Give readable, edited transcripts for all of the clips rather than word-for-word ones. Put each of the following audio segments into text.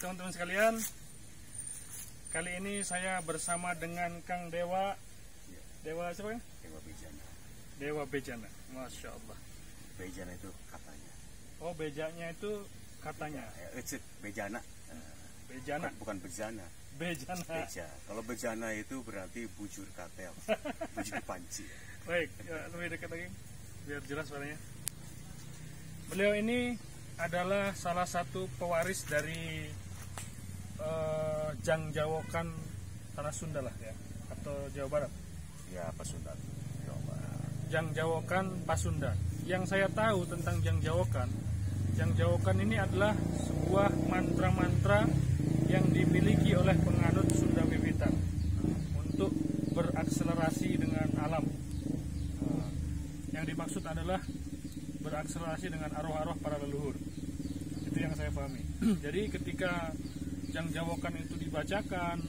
teman-teman sekalian. Kali ini saya bersama dengan Kang Dewa. Dewa siapa ya? Dewa Bejana. Dewa Bejana. Masya Allah. Bejana itu katanya. Oh, bejanya itu katanya. Bejana. Bejana. Bukan bejana. Bejana. Beja. Kalau bejana itu berarti bujur katel. Bujur panci. Baik, ya, lebih dekat lagi biar jelas suaranya. Beliau ini adalah salah satu pewaris dari Jang Jawokan tanah Sunda lah ya, atau Jawa Barat. Ya, Pasundan. Jang Jawokan Pasundan. Yang saya tahu tentang Jang Jawokan ini adalah sebuah mantra-mantra yang dimiliki oleh penganut Sunda Wiwitan untuk berakselerasi dengan alam. Yang dimaksud adalah berakselerasi dengan arwah-arwah para leluhur. Itu yang saya pahami. Jadi ketika Jang Jawokan itu dibacakan,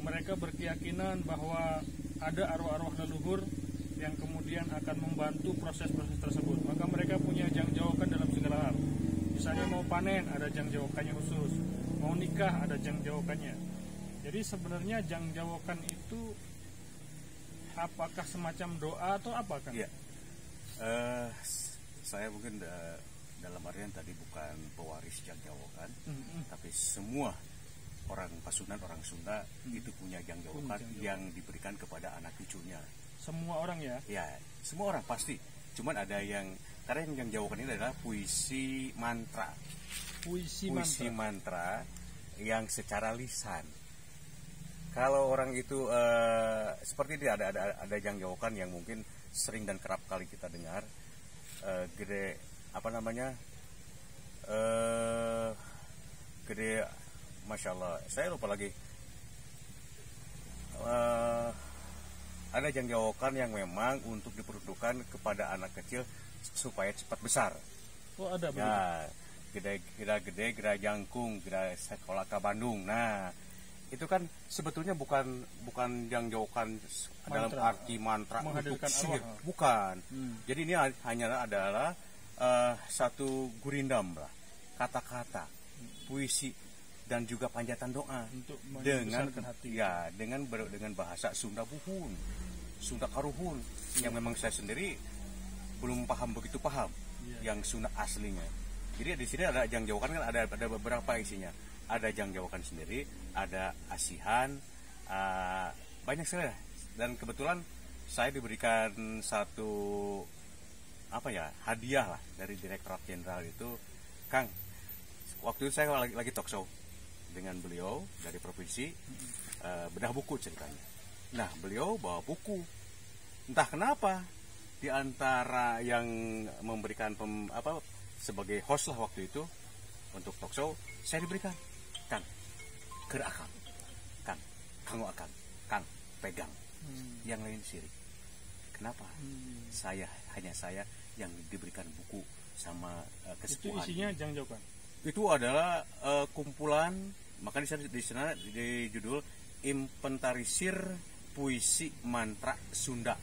mereka berkeyakinan bahwa ada arwah-arwah leluhur yang kemudian akan membantu proses-proses tersebut. Maka mereka punya Jang Jawokan dalam segala hal. Misalnya mau panen, ada Jang Jawokannya khusus. Mau nikah, ada Jang Jawokannya. Jadi sebenarnya Jang Jawokan itu apakah semacam doa atau apa kan? Iya. Saya mungkin dalam artian tadi bukan pewaris Jang Jawokan, tapi semua orang Pasundan, orang Sunda itu punya Jang Jawokan yang diberikan kepada anak cucunya. Semua orang ya? Ya, semua orang pasti. Cuman ada yang, karena yang Jang Jawokan ini adalah puisi mantra. Puisi mantra yang secara lisan. Kalau orang itu seperti ini ada Jang Jawokan yang mungkin sering dan kerap kali kita dengar, gede apa namanya, gede, masya Allah, saya lupa lagi. Ada Jang Jawokan yang memang untuk diperuntukkan kepada anak kecil supaya cepat besar. Oh, ada begitu. Ya, gede jangkung, gede sekolah ke Bandung. Nah, itu kan sebetulnya bukan Jang Jawokan dalam arti mantra untuk sihir, bukan. Jadi ini hanya adalah satu gurindam lah, kata-kata, puisi dan juga panjatan doa untuk dengan hati. Ya, dengan bahasa Sunda Buhun, Sunda Karuhun, yang memang saya sendiri belum begitu paham yang Sunda aslinya. Jadi di sini ada Jang Jawokan kan ada beberapa isinya. Ada Jang Jawokan sendiri, ada asihan, banyak sekali. Dan kebetulan saya diberikan satu hadiah lah dari Direktorat Jenderal itu, Kang. Waktu itu saya lagi talk show dengan beliau dari provinsi, bedah buku ceritanya. Nah, beliau bawa buku. Entah kenapa di antara yang memberikan sebagai host lah waktu itu untuk talk show, saya diberikan, Kang, ker akang, Kang, kanggo akang, Kang, pegang. Yang lain sirik. Kenapa? Hanya saya yang diberikan buku sama kesepuhan. Itu isinya Jang Jawokan. Itu adalah kumpulan, maka di sana di judul Inventarisir Puisi Mantra Sunda.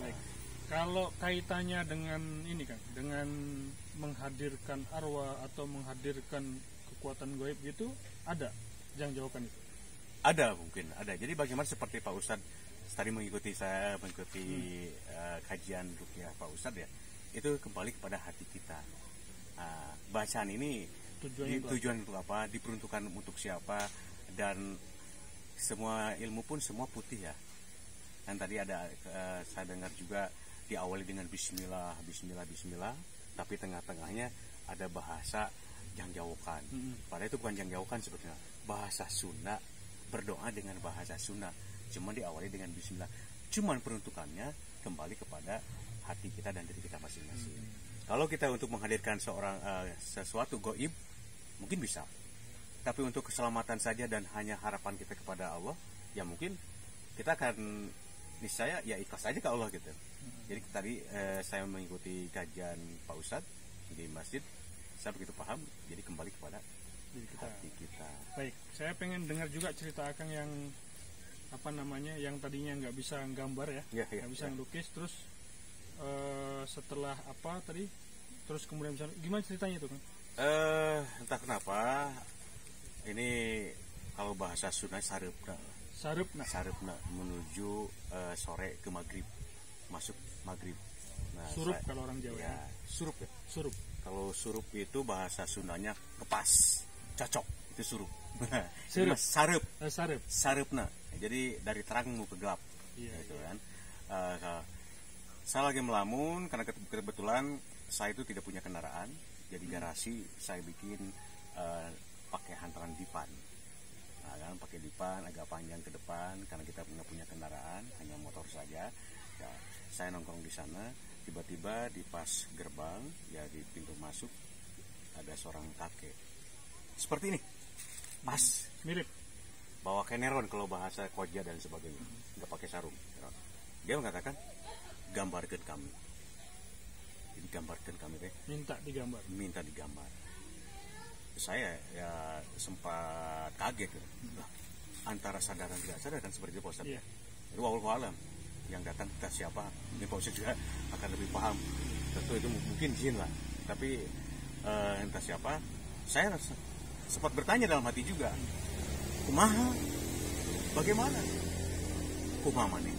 Baik. Kalau kaitannya dengan ini kan, dengan menghadirkan arwah atau menghadirkan kekuatan gaib gitu, ada Jang Jawokan itu? Ada, mungkin ada. Jadi bagaimana seperti Pak Ustadz tadi mengikuti kajian ruqyah Pak Ustadz ya, itu kembali kepada hati kita. Bacaan ini tujuan untuk apa, diperuntukkan untuk siapa, dan semua ilmu pun semua putih ya. Dan tadi ada saya dengar juga diawali dengan Bismillah, tapi tengah-tengahnya ada bahasa Jang Jawokan. Padahal itu bukan Jang Jawokan sebetulnya, bahasa Sunda, berdoa dengan bahasa Sunda, cuma diawali dengan Bismillah. Cuman peruntukannya kembali kepada hati kita dan diri kita masing-masing. Kalau kita untuk menghadirkan sesuatu goib, mungkin bisa. Tapi untuk keselamatan saja dan hanya harapan kita kepada Allah, ya mungkin kita akan niscaya ya ikhlas aja ke Allah gitu. Jadi tadi saya mengikuti kajian Pak Ustadz di masjid, saya begitu paham, jadi kembali kepada hati kita. Baik, saya pengen dengar juga cerita Akang yang yang tadinya nggak bisa gambar ya, nggak bisa ngelukis, terus setelah terus kemudian bisa, gimana ceritanya itu kan? Entah kenapa ini kalau bahasa Sunda sarepna. Sarepna menuju sore ke maghrib, masuk maghrib. Nah, surup kalau orang Jawa. Ya, surup ya. Surup. Kalau surup itu bahasa Sundanya kepas, cocok itu surup. Surup. Sarepna. Jadi dari terang mau ke gelap. Iya, gitu kan. Saya lagi melamun karena kebetulan saya itu tidak punya kendaraan. Jadi garasi saya bikin pakai hantaran dipan. Nah, kan pakai dipan agak panjang ke depan karena kita nggak punya kendaraan, hanya motor saja. Ya, saya nongkrong di sana, tiba-tiba di pas gerbang, ya di pintu masuk ada seorang kakek. Seperti ini, pas mirip. Bawa keneron kalau bahasa koja dan sebagainya, nggak pakai sarung. Dia mengatakan, gambarkan kami. Gambarkan kami deh. Minta digambar. Saya ya sempat kaget ya. Antara sadar dan tidak sadar kan seperti itu Pak Ustadz. Itu wallahu alam. Yang datang kita siapa? Ini Pak Ustadz juga akan lebih paham. Tentu itu mungkin jin lah. Tapi entah siapa. Saya sempat bertanya dalam hati juga. Kumaha? Bagaimana? Kumaha nih?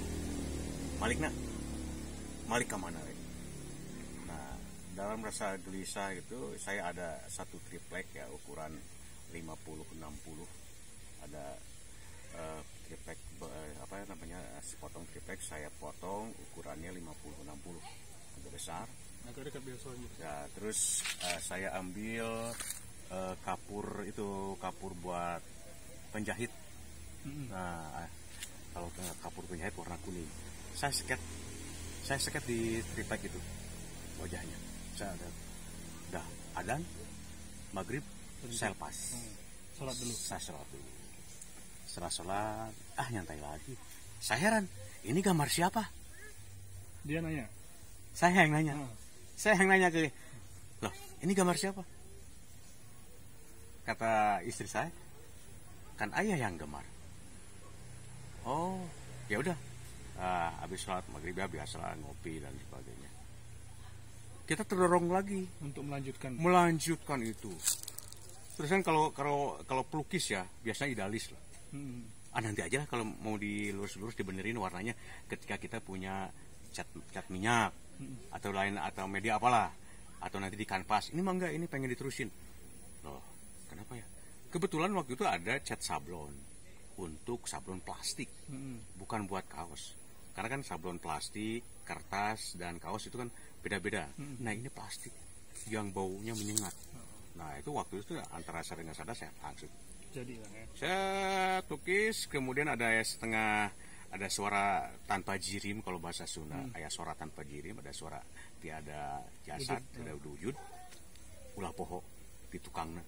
Malik kemana? Dalam rasa gelisah itu saya ada satu triplek ya ukuran 50-60, ada triplek sepotong triplek saya potong ukurannya 50-60, agak besar, agak dekat biasa ya. Terus saya ambil kapur buat penjahit. Nah, kalau kapur penjahit warna kuning, saya seket di triplek itu wajahnya. Saya udah adzan maghrib, saya lepas. Saya sholat dulu. Setelah sholat, nyantai lagi. Saya heran, ini gambar siapa? Dia nanya. Saya yang nanya. Saya yang nanya ke, loh, ini gambar siapa? Kata istri saya, kan ayah yang gambar. Oh, ya udah. Habis sholat maghrib ya biasalah ngopi dan sebagainya. Kita terdorong lagi untuk melanjutkan itu. Terus kan kalau pelukis ya biasanya idealis lah. Nanti aja kalau mau dilurus-lurus dibenerin warnanya ketika kita punya cat minyak atau media apalah, atau nanti di kanvas. Ini mah enggak, ini pengen diterusin. Loh, kenapa ya? Kebetulan waktu itu ada cat sablon untuk sablon plastik, bukan buat kaos. Karena kan sablon plastik, kertas dan kaos itu kan beda-beda. Nah, ini plastik yang baunya menyengat. Nah, itu waktu itu antara sadar dengan sadar saya langsung. Jadi ya. Saya tukis, kemudian ada suara tanpa jirim kalau bahasa Sunda. Ada suara tanpa jirim, ada suara tiada jasad, tiada wujud. Ulah poho di tukangnya.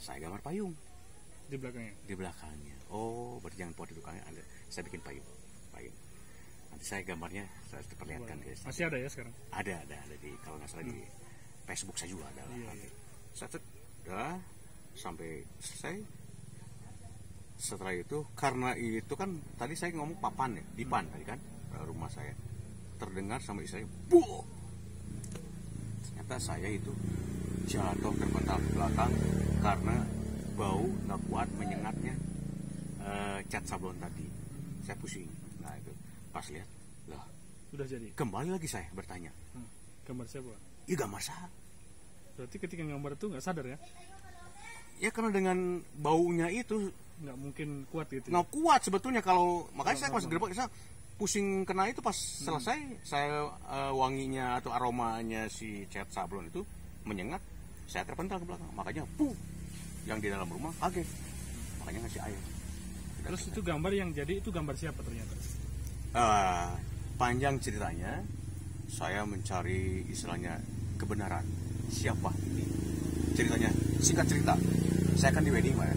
Saya gambar payung di belakangnya. Oh, berarti jangan poho di tukangnya. Saya bikin payung. Nanti saya gambarnya saya perlihatkan guys. Masih ada ya sekarang? Ada di, kalau nggak salah di Facebook saya juga ada. Iya. Saya udah sampai selesai. Setelah itu, karena itu kan tadi saya ngomong papan ya, dipan tadi kan rumah saya. Terdengar sama istri saya, buh. Ternyata saya itu jatuh terpental ke belakang karena bau nggak kuat menyengatnya cat sablon tadi. Saya pusing. Nah itu pas lihat, lah udah jadi. Kembali lagi saya bertanya. Gambar siapa? Iya gambar saya. Berarti ketika gambar itu nggak sadar ya? Ya karena dengan baunya itu nggak mungkin kuat gitu. Nggak kuat sebetulnya kalau makanya saya pas gerbang saya pusing kena itu pas selesai saya wanginya atau aromanya si cat sablon itu menyengat, saya terpental ke belakang. Makanya yang di dalam rumah kaget. Makanya ngasih air. Terus itu gambar yang jadi itu gambar siapa ternyata? Panjang ceritanya, saya mencari istilahnya kebenaran siapa ini. Ceritanya singkat cerita, saya kan di wedding Pak ya.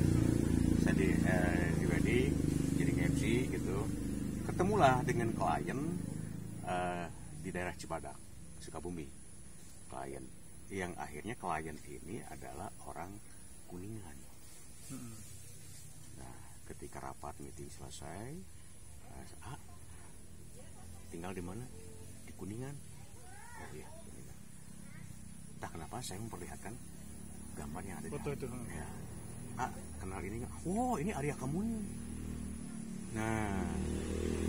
Saya di wedding jadi MC gitu. Ketemulah dengan klien di daerah Cibadak, Sukabumi. Klien yang akhirnya klien ini adalah orang Kuningan. Nah, ketika rapat meeting selesai, tinggal di mana? Di Kuningan. Oh iya, Kuningan. Entah kenapa saya memperlihatkan gambar yang ada foto itu. Ya. Kenal ini nggak? Oh, ini Arya Kamuni. Nah,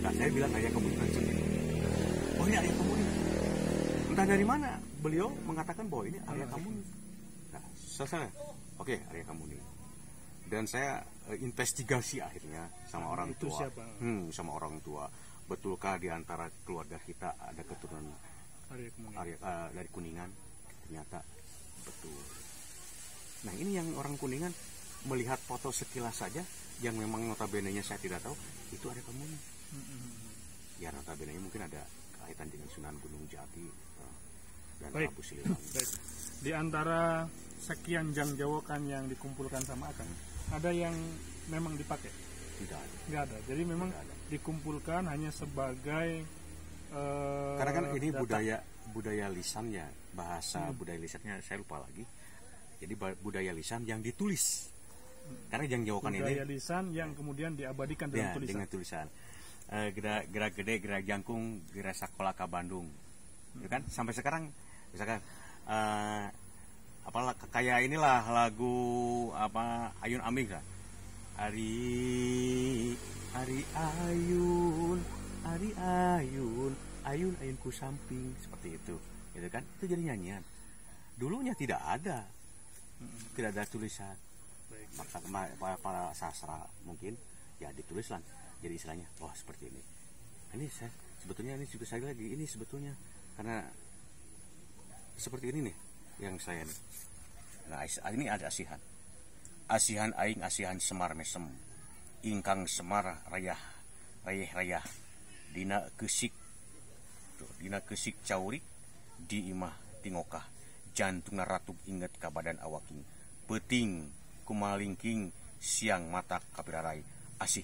saya bilang Arya Kamuni kan sendiri. Oh, ini Arya Kamuni. Entah dari mana beliau mengatakan bahwa ini Arya Kamuni. Nah, selesai. Oke, Arya Kamuni. Dan saya investigasi akhirnya sama orang itu tua. Siapa? Sama orang tua. Betulkah di antara keluarga kita ada keturunan dari Kuningan? Ternyata betul. Nah, ini yang orang Kuningan melihat foto sekilas saja yang memang notabene-nya saya tidak tahu itu Arya Kamuni. Ya, notabene mungkin ada kaitan dengan Sunan Gunung Jati dan Prabu Siliwangi. Baik. Di antara sekian jang jawokan yang dikumpulkan sama Akang, ada yang memang dipakai? Tidak ada. Nggak ada. Jadi memang dikumpulkan hanya sebagai karena kan ini budaya lisannya, bahasa budaya lisannya saya lupa lagi. Jadi budaya lisan yang ditulis. Karena jang jawokan ini budaya lisan yang kemudian diabadikan dalam tulisan. Dengan tulisan. Gerak gede, gerak jangkung, gerak sekolah ke Bandung. Itu kan sampai sekarang misalkan kayak inilah lagu Ayun Aming kan. Ari ayun ku samping, seperti itu. Gitu kan? Itu jadi nyanyian. Dulunya tidak ada tulisan. Para sastra mungkin ya ditulislah, jadi istilahnya seperti ini. Ini sebetulnya ini sebetulnya karena seperti ini nih yang saya nih. Nah, ini ada asihan aing asihan Semar mesem ingkang Semar rayah dina kesik caurik di imah tingokah jantungna ratub inget ka badan awaking peting kumalingking siang mata kapirarai asih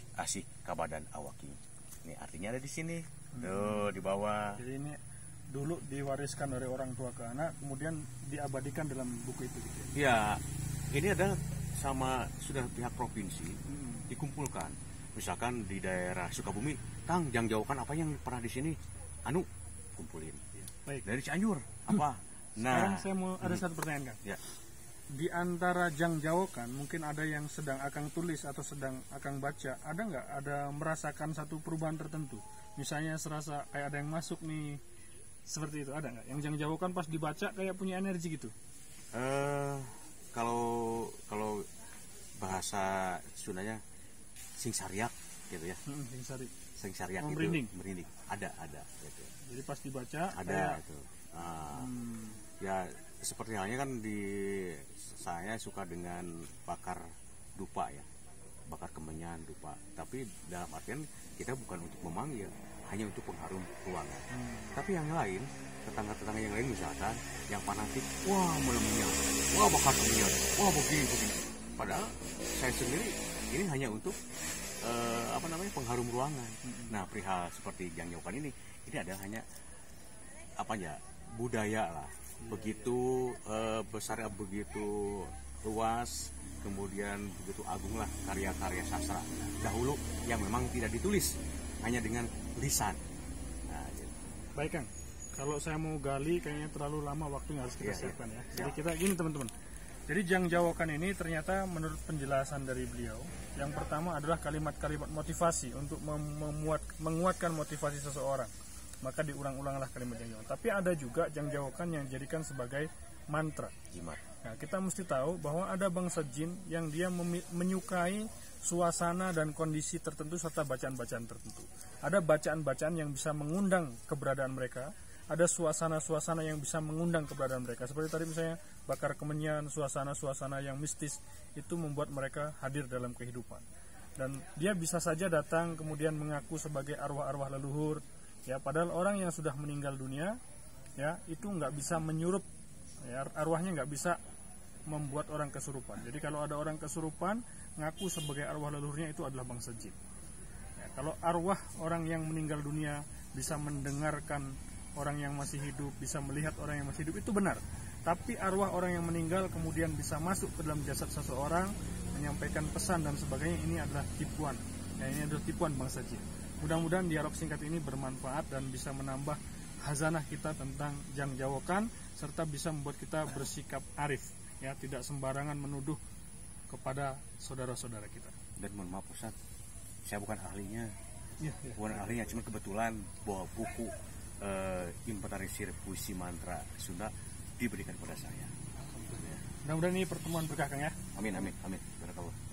ka badan awaking. Ini artinya ada di sini. Tuh di bawah. Jadi ini dulu diwariskan dari orang tua ke anak, kemudian diabadikan dalam buku itu gitu. Ya, ini adalah sudah pihak provinsi dikumpulkan. Misalkan di daerah Sukabumi, jang jawokan apa yang pernah di sini? Kumpulin. Ya. Baik. Dari Cianjur apa? Sekarang saya mau ada satu pertanyaan, Kang. Ya. Di antara jang jawokan mungkin ada yang sedang Akang tulis atau sedang Akang baca, ada nggak merasakan satu perubahan tertentu? Misalnya serasa kayak ada yang masuk nih, seperti itu, ada nggak? Yang jang jawokan pas dibaca kayak punya energi gitu? Kalau bahasa Sundanya singsariak gitu ya. Singsariak itu merinding. Ada gitu. Jadi pas dibaca ada itu. Ya seperti halnya kan saya suka dengan bakar dupa ya, bakar kemenyan dupa. Tapi dalam artian kita bukan untuk memanggil, hanya untuk pengharum ruangan. Tapi yang lain, tetangga-tetangga yang lain misalkan, yang fanatik, menyan, bakar kemenyan, begini. Padahal saya sendiri ini hanya untuk pengharum ruangan. Nah, perihal seperti jang jawokan ini adalah hanya budaya lah. Begitu besar, begitu luas, kemudian begitu agung lah karya-karya sastra dahulu yang memang tidak ditulis, hanya dengan lisan. Nah, gitu. Baik, Kang. Kalau saya mau gali kayaknya terlalu lama waktunya, harus kita siapkan ya. Jadi kita gini teman-teman. Jadi jang jawokan ini ternyata menurut penjelasan dari beliau, yang pertama adalah kalimat-kalimat motivasi untuk menguatkan motivasi seseorang. Maka diulang-ulanglah kalimat jang jawokan. Tapi ada juga jang jawokan yang dijadikan sebagai mantra. Nah, kita mesti tahu bahwa ada bangsa jin yang dia menyukai suasana dan kondisi tertentu serta bacaan-bacaan tertentu. Ada bacaan-bacaan yang bisa mengundang keberadaan mereka. Ada suasana-suasana yang bisa mengundang keberadaan mereka. Seperti tadi misalnya bakar kemenyan, suasana-suasana yang mistis itu membuat mereka hadir dalam kehidupan. Dan dia bisa saja datang kemudian mengaku sebagai arwah-arwah leluhur. Ya, padahal orang yang sudah meninggal dunia, ya itu nggak bisa menyurup, ya, arwahnya nggak bisa membuat orang kesurupan. Jadi kalau ada orang kesurupan, ngaku sebagai arwah leluhurnya itu adalah bangsa jin. Ya, kalau arwah orang yang meninggal dunia bisa mendengarkan orang yang masih hidup, bisa melihat orang yang masih hidup, itu benar. Tapi arwah orang yang meninggal kemudian bisa masuk ke dalam jasad seseorang, menyampaikan pesan dan sebagainya, ini adalah tipuan. Ya, ini adalah tipuan bangsa jin. Mudah-mudahan dialog singkat ini bermanfaat dan bisa menambah hazanah kita tentang Jang Jawokan, serta bisa membuat kita bersikap arif, ya, tidak sembarangan menuduh kepada saudara-saudara kita. Dan mohon maaf Ustaz, saya bukan ahlinya, Ya. bukan ahlinya, cuma kebetulan bawa buku inventarisir puisi mantra Sunda diberikan kepada saya. Mudah-mudahan ini pertemuan berkah, Kang, ya. Amin, amin, amin. Barakallah.